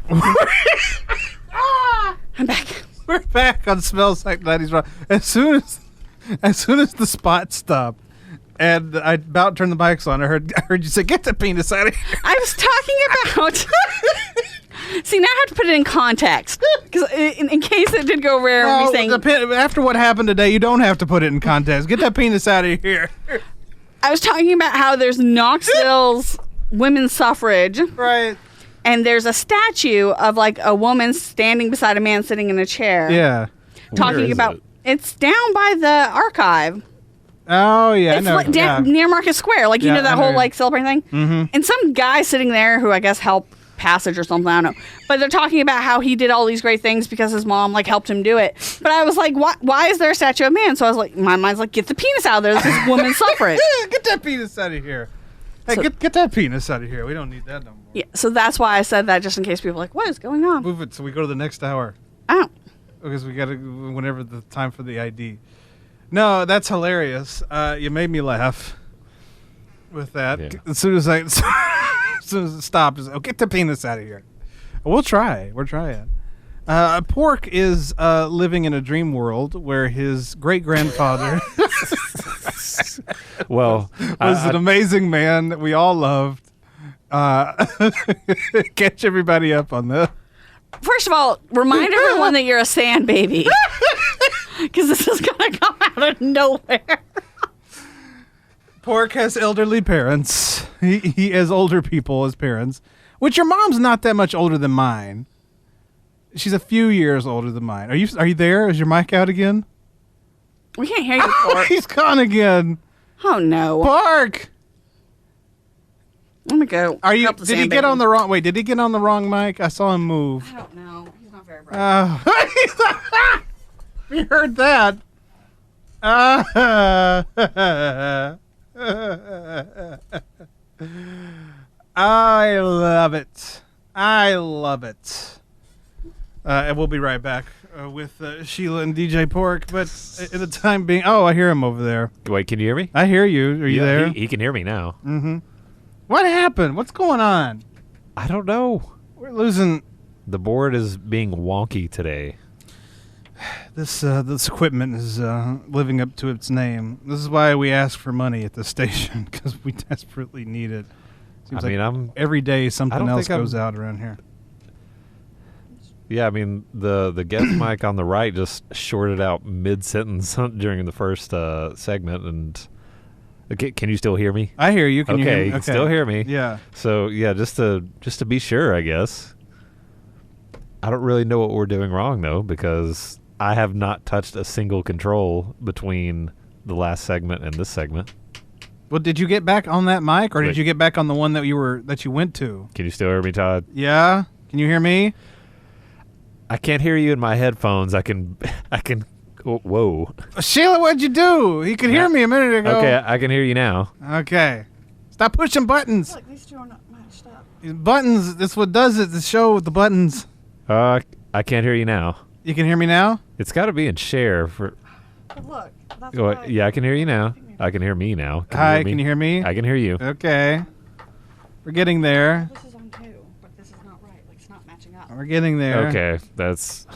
I'm back. We're back on Smells Like 90's Rock. As soon as the spot stopped, and I about turned the mics on, I heard you say, "Get the penis out of here." I was talking about. See, now I have to put it in context because in case it did go rare. Well, saying, after what happened today, you don't have to put it in context. Get that penis out of here. I was talking about how there's Knoxville's women's suffrage, Right. and there's a statue of like a woman standing beside a man sitting in a chair. Yeah. Talking about it's down by the archive. Oh yeah, It's I know. like near Market Square, like you Yeah, know that I whole know. like celebrating thing. Mm-hmm. And some guy sitting there who I guess helped Passage or something. I don't know. But they're talking about how he did all these great things because his mom like helped him do it. But I was like, why is there a statue of man? So I was like, my mind's like, get the penis out of there. This is women's suffrage. Get that penis out of here. Hey, So- get that penis out of here. We don't need that no more. Yeah. So that's why I said that, just in case people are like, what is going on? Move it so we go to the next hour. Oh. Because we got to, whenever the time for the ID. No, that's hilarious. You made me laugh with that. Yeah. As soon as it stopped, it's, get the penis out of here. We'll try. We're trying. Pork is living in a dream world where his great-grandfather Well, was an amazing man that we all loved. Catch everybody up on this. First of all, remind everyone that you're a sand baby. Because this is going to come out of nowhere. Pork has elderly parents. He has older people as parents, which your mom's not that much older than mine. She's a few years older than mine. Are you there? Is your mic out again? We can't hear you, Pork. He's gone again. Oh, no. Park. Let me go. Are you? help the Did he sand get baby. on the wrong? Wait, did he get on the wrong mic? I saw him move. I don't know. He's not very bright. We heard that. I love it. I love it. And we'll be right back with Shiela and DJ Pork. But in the time being, I hear him over there. wait, can you hear me? I hear you. Are you there? He can hear me now. What happened? What's going on? I don't know. We're losing. The board is being wonky today. This equipment is living up to its name. This is why we ask for money at the station, because we desperately need it. Seems every day something else goes out around here. Yeah, I mean, the guest mic on the right just shorted out mid-sentence during the first segment. And okay, can you still hear me? I hear you. Can you hear me? You can still hear me. Yeah. So, yeah, just to be sure, I guess. I don't really know what we're doing wrong, though, because I have not touched a single control between the last segment and this segment. Well, did you get back on that mic, or Wait. did you get back on the one that you went to? Can you still hear me, Todd? Yeah. Can you hear me? I can't hear you in my headphones. I can. Whoa. Shiela, what'd you do? You could hear me a minute ago. Okay, I can hear you now. Okay. Stop pushing buttons. Look, these two are not matched up. Buttons. That's what does it. The show with the buttons. I can't hear you now. You can hear me now? It's got to be in share for. But look, that's Yeah, I can hear you now. I can hear me now. Hi, can you hear me? I can hear you. Okay. We're getting there. This is on two, but this is not right. Like, it's not matching up. We're getting there. Okay, that's.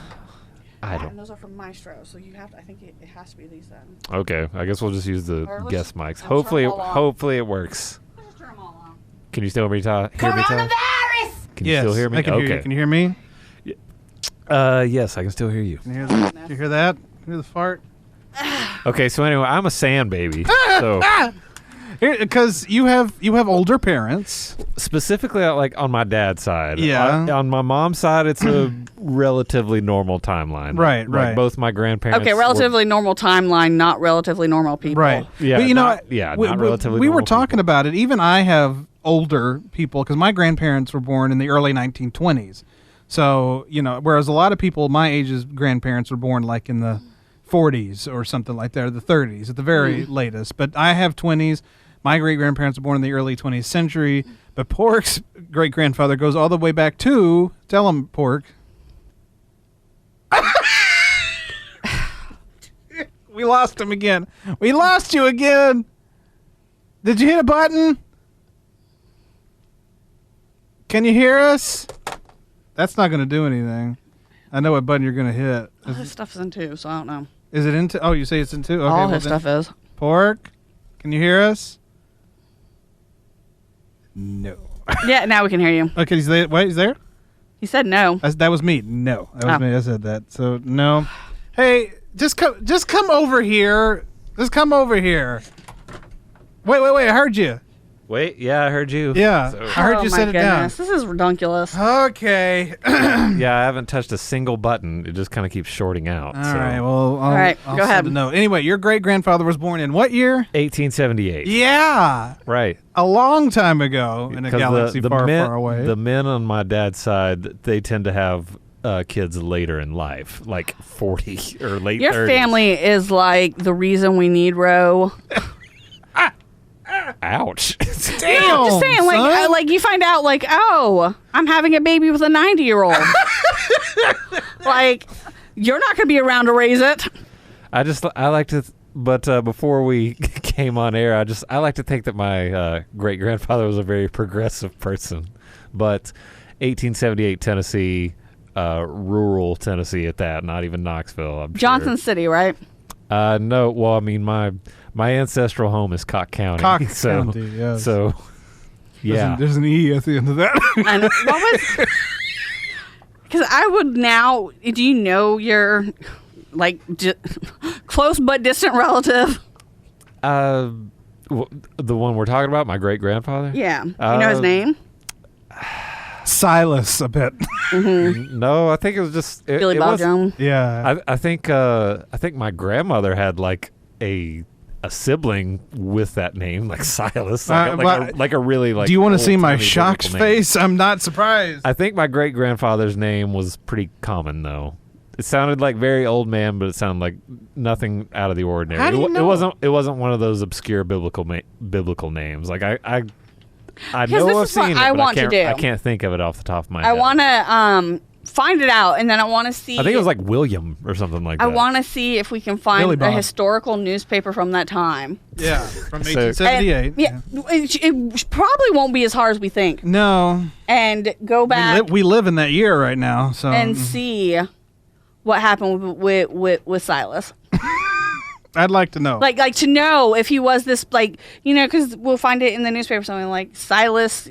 I And don't. those are from Maestro, so you have to. I think it has to be these then. Okay, I guess we'll just use the Or let's guest just- mics. let's turn Hopefully, them all on. hopefully it works. Let's just turn them all on. Can you still hear me, Todd? Can you Yes, still hear me? I can hear you. Can you hear me? Yes, I can still hear you. Can you hear that? Did you hear that? Hear the fart? Okay, so anyway, I'm a sand baby. So Because you have older parents. specifically, like on my dad's side. Yeah. On my mom's side, it's a relatively normal timeline. Right, Like, right. both my grandparents. Okay, relatively normal timeline, not relatively normal people. Right. Yeah, But you know, not- yeah, not relatively we were normal talking about it. Even I have older people because my grandparents were born in the early 1920s. So, whereas a lot of people my age's grandparents were born like in the 40s or something like that, or the 30s at the very latest. But I have 20s. My great-grandparents were born in the early 20th century. But Pork's great-grandfather goes all the way back to, tell him, Pork. We lost him again. We lost you again. Did you hit a button? Can you hear us? That's not going to do anything. I know what button you're going to hit. All his stuff is in 2, so I don't know. Is it into? Oh, you say it's in 2? Okay, All his stuff is. Pork, can you hear us? No. Yeah, now we can hear you. Okay, he's there. Wait, he's there? He said no. That was me. No, that was Oh. me. I said that. So no. Hey, just come over here. Just come over here. Wait. I heard you. Wait, yeah, I heard you. Yeah, So- I heard Oh you my set it down. goodness. This is redunculous. Okay. Yeah, I haven't touched a single button. It just kind of keeps shorting out. All so. right. Well, I'll, right, I'll go send ahead. a note. Anyway, your great grandfather was born in what year? 1878. Yeah, Right. a long time ago in a 'Cause galaxy far, men, far away. The men on my dad's side, they tend to have kids later in life, like 40 or late Your 30s. family is like the reason we need Roe. Ouch. Damn, I'm just saying, son. like you find out, like, oh, I'm having a baby with a 90-year-old. Like, you're not going to be around to raise it. I like to, but before we came on air, I like to think that my great grandfather was a very progressive person. But 1878 Tennessee, rural Tennessee at that, not even Knoxville. I'm Johnson City, right? sure. No, well, I mean my ancestral home is Cock County. Cock so, County, yes. So, yeah. There's an E at the end of that. And what was? Because I would now. Do you know your like close but distant relative? The one we're talking about, my great grandfather. Yeah, you know his name. Silas, a bit. No, I think it was just Billy it Bob was- Jones. Yeah. I think my grandmother had like a sibling with that name, like Silas, like a really like. Do you want to see my old-timey shocked biblical name. face? I'm not surprised. I think my great grandfather's name was pretty common though. It sounded like very old man, but it sounded like nothing out of the ordinary. How do you know? It wasn't one of those obscure biblical names. Like I Because know this I've is what seen it, I but want to do. I can't think of it off the top of my I head. want to find it out, and then I want to see. I think it was like William or something like I that. want to see if we can find Billy a Bob. historical newspaper from that time. Yeah, from So- 1878. And, yeah, it probably won't be as hard as we think. No, And go back we live in that year right now. So and see what happened with Silas. I'd like to know. Like to know if he was this, like, you know, because we'll find it in the newspaper, something like Silas,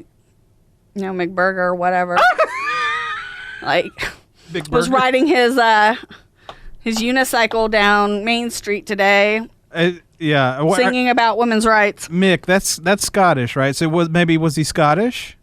you know, McBurger or whatever. Like, Big was Burger. riding his unicycle down Main Street today, Yeah, singing about women's rights. Mick, that's Scottish, right? So was he Scottish?